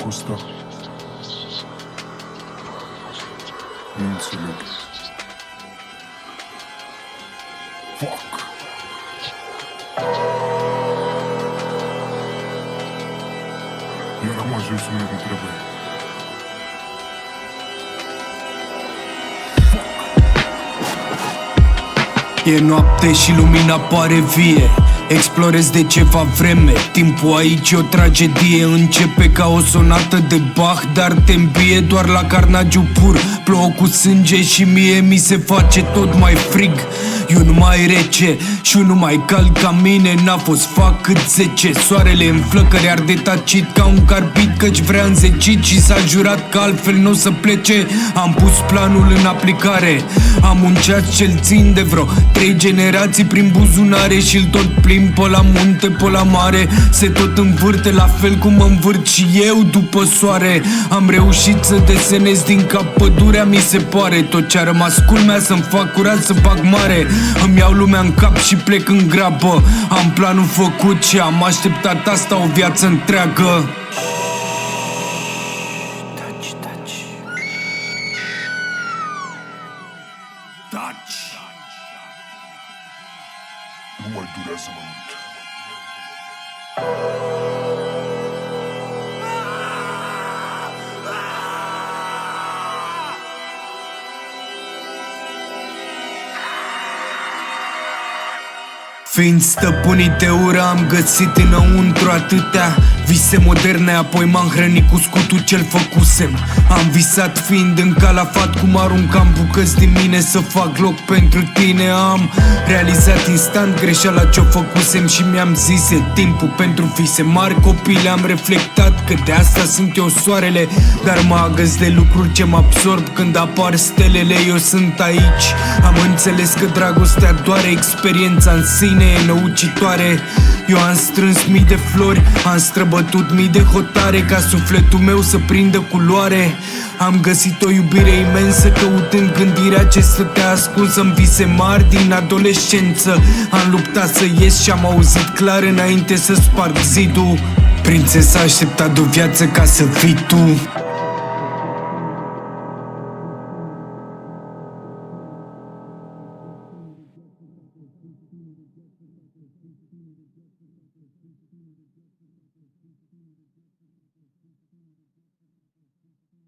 locul ăsta? Nu înțeleg. Fuck! Iar am ajuns unde nu trebuie. E noapte și lumina pare vie. Explorez de ceva vreme. Timpul aici e o tragedie. Începe ca o sonată de Bach, dar te îmbie doar la carnagiu pur. Plouă cu sânge și mie mi se face tot mai frig. Eu nu mai rece și eu nu mai cald ca mine. N-a fost fac cât 10. Soarele în flăcări arde tacit ca un carbid, căci vrea înzecit și s-a jurat că altfel n-o să plece. Am pus planul în aplicare. Am un ceas ce-l țin de vreo 3 generații prin buzunare și-l tot plimb pe la munte, pe la mare. Se tot învârte la fel cum mă învârt și eu după soare. Am reușit să desenez din cap pădurea, mi se pare. Tot ce-a rămas culmea să-mi fac curat, să fac mare. Îmi iau lumea în cap și plec în grabă. Am planul făcut și am așteptat asta o viață întreagă. Nu mai durează mult. Fiind stăpânit de ură, am găsit înăuntru atâtea vise moderne, apoi m-am hrănit cu scutul ce-l făcusem. Am visat fiind în calafat, cum aruncam bucăți din mine să fac loc pentru tine. Am realizat instant greșeala ce-o făcusem și mi-am zis e timpul pentru vise mari. Copile, am reflectat că de asta sunt eu soarele, dar mă agăs de lucruri ce mă absorb când apar stelele. Eu sunt aici, am înțeles că dragostea doare, experiența în sine e năucitoare. Eu am strâns mii de flori, am străbătut mii de hotare ca sufletul meu să prindă culoare. Am găsit o iubire imensă căutând gândirea ce stătea ascunsă în vise mari din adolescență. Am luptat să ies și am auzit clar înainte să sparg zidul. Prințesa aștepta de o viață ca să fii tu.